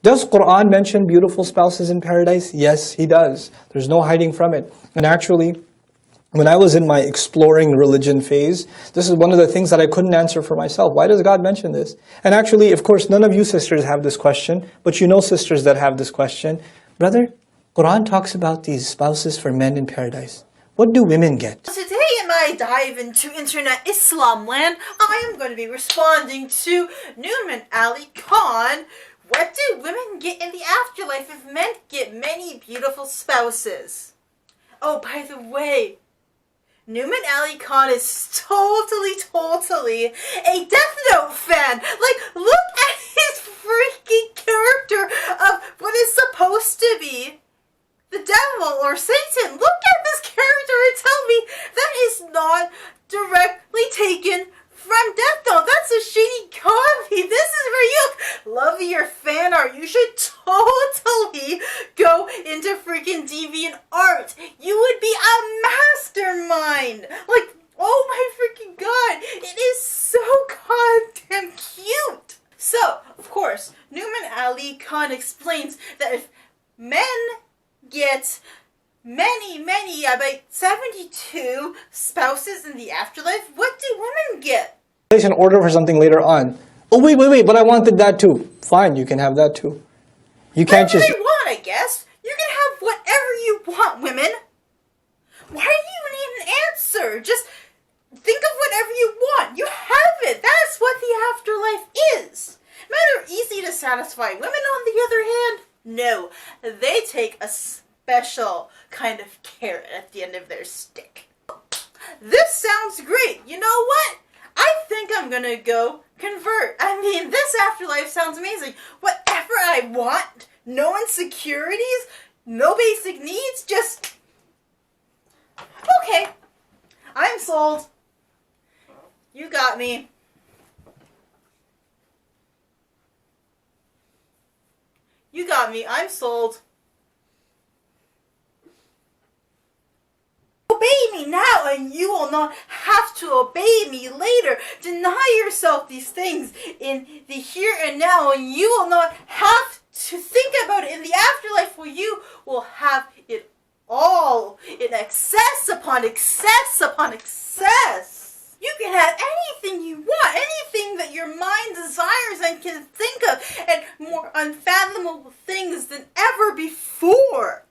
Does Quran mention beautiful spouses in paradise? Yes, he does. There's no hiding from it. And actually, when I was in my exploring religion phase, this is one of the things that I couldn't answer for myself. Why does God mention this? And actually, of course, none of you sisters have this question, but you know sisters that have this question. Brother, Quran talks about these spouses for men in paradise. What do women get? Today in my dive into internet Islam land, I am going to be responding to Nouman Ali Khan. What do women get in the afterlife if men get many beautiful spouses? Oh, by the way, Nouman Ali Khan is totally a Death Note fan. Like, look at his freaking character of what is supposed to be the devil or Satan. Look at this character and tell me that is not directly taken from Death Note. That's a shady copy. This is where you love your fan art. You should totally go into freaking deviant art. You would be a mastermind. Like, oh my freaking god. It is so goddamn cute. So, of course, Nouman Ali Khan explains that if men get many, about 72 spouses in the afterlife, what do women get? An order for something later on. Oh, wait, but I wanted that too. Fine, you can have that too. You can't Whatever just... you want, I guess. You can have whatever you want, women. Why do you need an answer? Just think of whatever you want. You have it. That's what the afterlife is. Men are easy to satisfy. Women, on the other hand, no. They take a special kind of carrot at the end of their stick. This sounds great. You know what? I think I'm gonna go convert. I mean, this afterlife sounds amazing. Whatever I want, no insecurities, no basic needs, just... Okay, I'm sold. You got me. You got me. I'm sold. Obey me now and you will not have to obey me later. Deny yourself these things in the here and now and you will not have to think about it in the afterlife where you will have it all in excess upon excess upon excess. You can have anything you want, anything that your mind desires and can think of, and more unfathomable things than ever before.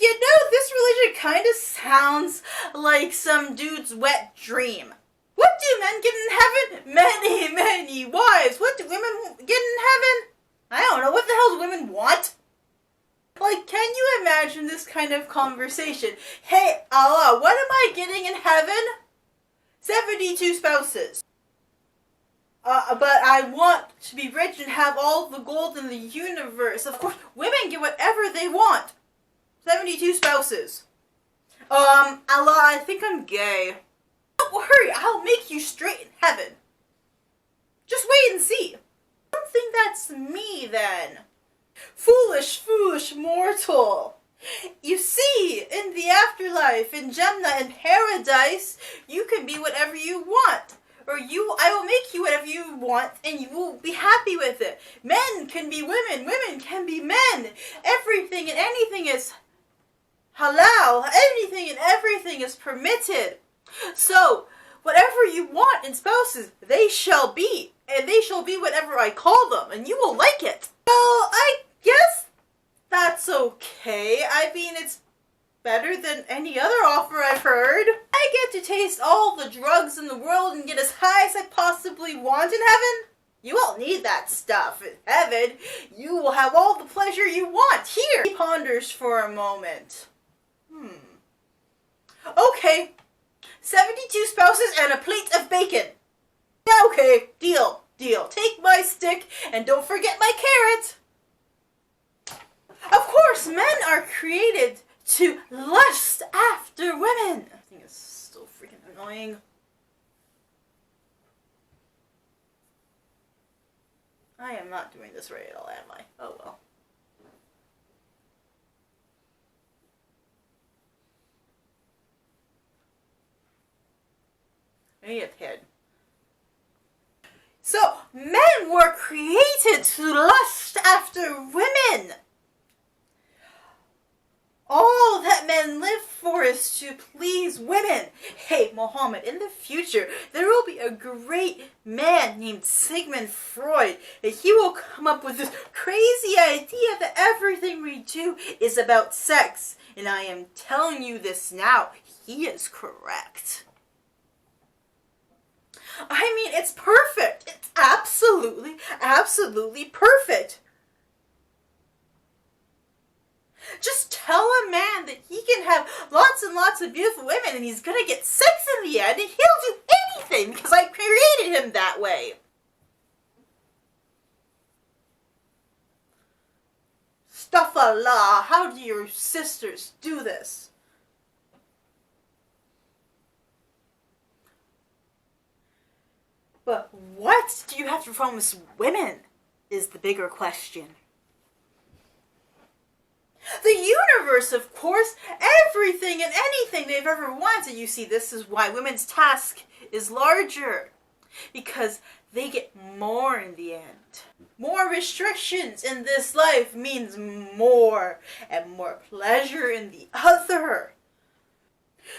You know, this religion kind of sounds like some dude's wet dream. What do men get in heaven? Many wives. What do women get in heaven? I don't know. What the hell do women want? Like, can you imagine this kind of conversation? Hey, Allah, what am I getting in heaven? 72 spouses. But I want to be rich and have all the gold in the universe. Of course, women get whatever they want. 72 spouses. Allah, I think I'm gay. Don't worry, I'll make you straight in heaven. Just wait and see. I don't think that's me then. Foolish mortal. You see, in the afterlife, in Jennah, in paradise, you can be whatever you want. I will make you whatever you want, and you will be happy with it. Men can be women, women can be men. Everything and anything is halal. Anything and everything is permitted. So, whatever you want in spouses, they shall be. And they shall be whatever I call them, and you will like it. Well, I guess that's okay. I mean, it's better than any other offer I've heard. I get to taste all the drugs in the world and get as high as I possibly want in heaven. You won't need that stuff in heaven. You will have all the pleasure you want here. He ponders for a moment. Okay. 72 spouses and a plate of bacon. Yeah, okay. Deal. Take my stick and don't forget my carrot. Of course, men are created to lust after women. I think it's so freaking annoying. I am not doing this right at all, am I? Oh well. I need a pen. So, men were created to lust after women. to please women. Hey, Mohammed, in the future, there will be a great man named Sigmund Freud, and he will come up with this crazy idea that everything we do is about sex. And I am telling you this now, he is correct. I mean, it's perfect. It's absolutely, absolutely perfect. Just tell a man that he can have lots and lots of beautiful women and he's gonna get sex in the end and he'll do anything because I created him that way. Astaghfirullah, how do your sisters do this? But what do you have to promise women is the bigger question. The universe, of course, everything and anything they've ever wanted. You see, this is why women's task is larger. Because they get more in the end. More restrictions in this life means more and more pleasure in the other.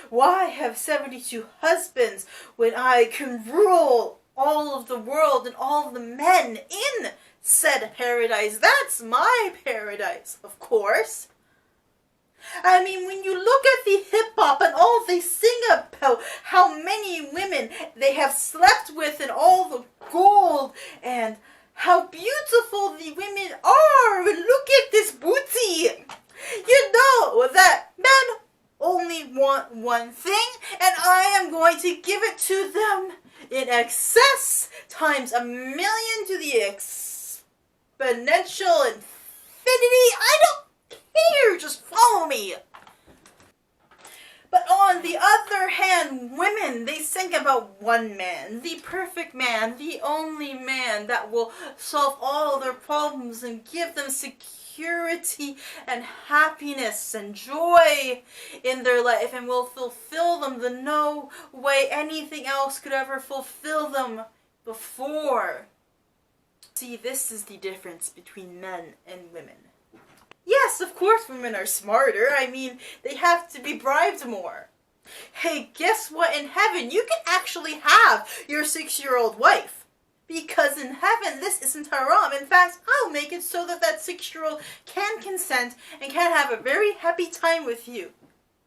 Why have 72 husbands when I can rule all of the world and all of the men in said paradise? That's my paradise, of course. I mean, when you look at the hip-hop and all they sing about how many women they have slept with and all the gold and how beautiful the women are, and look at this booty. You know that men only want one thing, and I am going to give it to them in excess times 1,000,000 to the exponential infinity. I don't care, just follow me. But on the other hand, women, they think about one man, the perfect man, the only man that will solve all their problems and give them security and happiness and joy in their life and will fulfill them the no way anything else could ever fulfill them before. See, this is the difference between men and women. Yes, of course women are smarter. I mean, they have to be bribed more. Hey, guess what? In heaven, you can actually have your 6-year-old wife. Because in heaven, this isn't haram. In fact, I'll make it so that that 6-year-old can consent and can have a very happy time with you.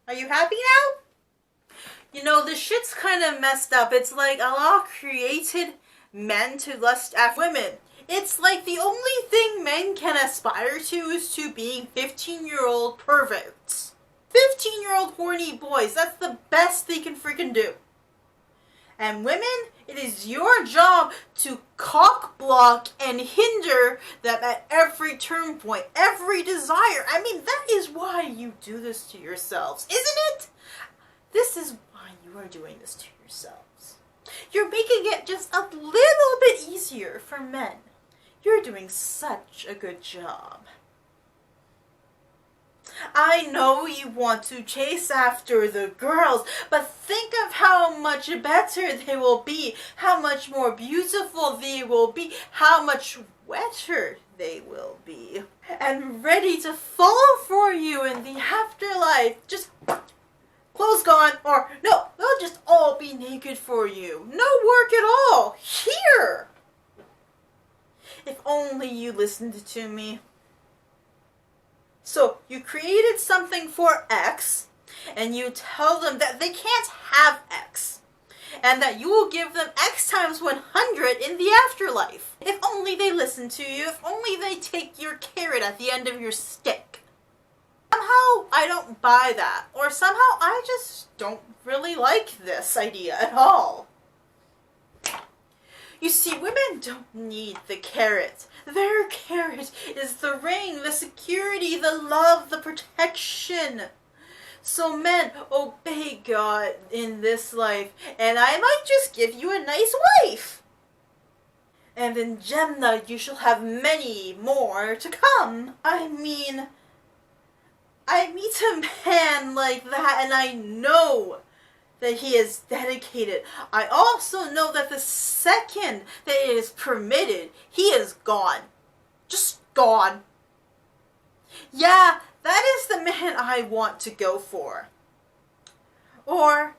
Are you happy now? You know, this shit's kind of messed up. It's like Allah created men to lust after women. It's like the only thing men can aspire to is to being 15-year-old perverts. 15-year-old horny boys. That's the best they can freaking do. And women, it is your job to cock block and hinder them at every turn point, every desire. I mean, that is why you do this to yourselves, isn't it? This is why you are doing this to yourselves. You're making it just a little bit easier for men. You're doing such a good job. I know you want to chase after the girls, but think of how much better they will be, how much more beautiful they will be, how much wetter they will be, and ready to fall for you in the afterlife. Just clothes gone, or no, they'll just all be naked for you. No work at all. Here! If only you listened to me. So, you created something for X, and you tell them that they can't have X, and that you will give them X times 100 in the afterlife. If only they listen to you, if only they take your carrot at the end of your stick. Somehow, I don't buy that, or somehow I just don't really like this idea at all. You see, women don't need the carrot. Their carrot is the ring, the security, the love, the protection. So men, obey God in this life, and I might just give you a nice wife. And in Jennah you shall have many more to come. I mean, I meet a man like that and I know that he is dedicated. I also know that the second that it is permitted, he is gone. Just gone. Yeah, that is the man I want to go for. Or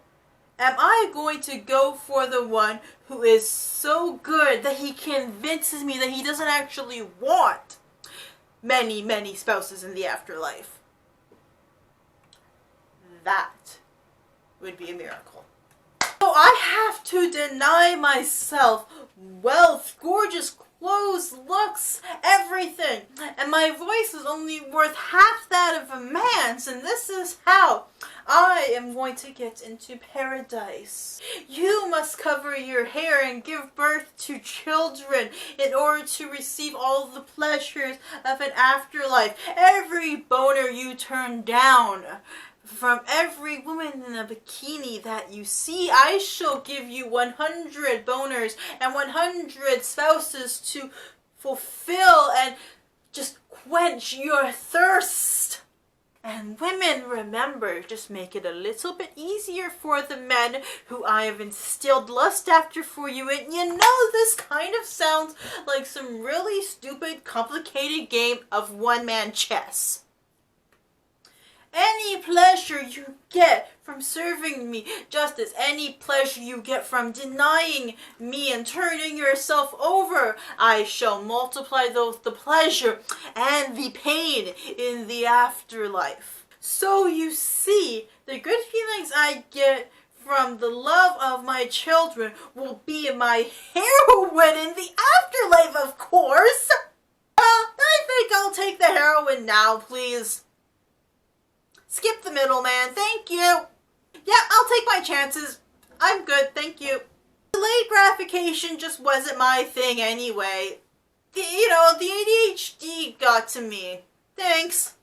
am I going to go for the one who is so good that he convinces me that he doesn't actually want many, many spouses in the afterlife? That would be a miracle. So I have to deny myself wealth, gorgeous clothes, looks, everything. And my voice is only worth half that of a man's, and this is how I am going to get into paradise. You must cover your hair and give birth to children in order to receive all the pleasures of an afterlife. Every boner you turn down, from every woman in a bikini that you see, I shall give you 100 boners and 100 spouses to fulfill and just quench your thirst. And women, remember, just make it a little bit easier for the men who I have instilled lust after for you. And you know, this kind of sounds like some really stupid, complicated game of one-man chess. Any pleasure you get from serving me, just as any pleasure you get from denying me and turning yourself over, I shall multiply both the pleasure and the pain in the afterlife. So you see, the good feelings I get from the love of my children will be my heroin in the afterlife, of course. I think I'll take the heroin now, please. Skip the middleman, thank you. Yeah, I'll take my chances. I'm good, thank you. Delayed gratification just wasn't my thing anyway. The ADHD got to me. Thanks.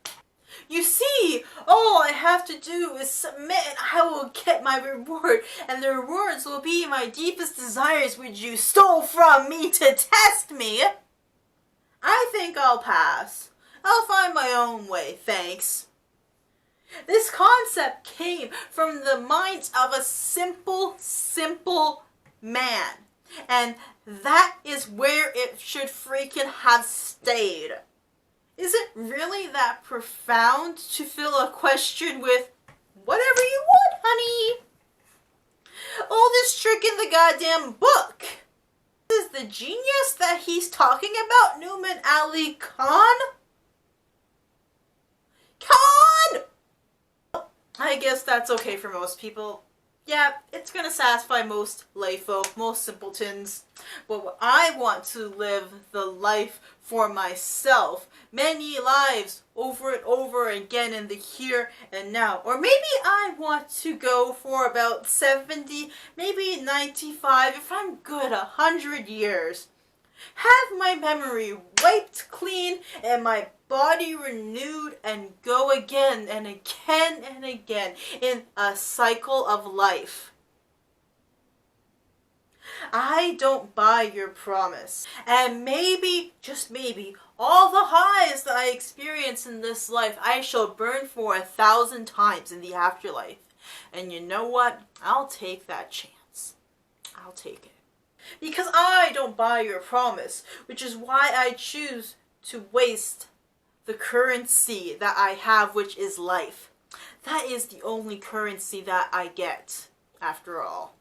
You see, all I have to do is submit and I will get my reward. And the rewards will be my deepest desires which you stole from me to test me. I think I'll pass. I'll find my own way, thanks. This concept came from the mind of a simple man. And that is where it should freaking have stayed. Is it really that profound to fill a question with, whatever you want, honey? Oldest trick in the goddamn book. Is the genius that he's talking about Nouman Ali Khan? Khan! I guess that's okay for most people. Yeah, it's gonna satisfy most layfolk, most simpletons. But I want to live the life for myself. Many lives over and over again in the here and now. Or maybe I want to go for about 70, maybe 95, if I'm good, 100 years. Have my memory wiped clean and my body renewed and go again and again and again in a cycle of life. I don't buy your promise. And maybe, just maybe, all the highs that I experience in this life I shall burn for 1,000 times in the afterlife. And you know what? I'll take that chance. I'll take it. Because I don't buy your promise, which is why I choose to waste the currency that I have, which is life. That is the only currency that I get, after all.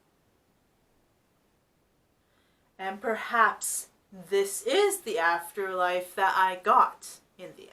And perhaps this is the afterlife that I got in the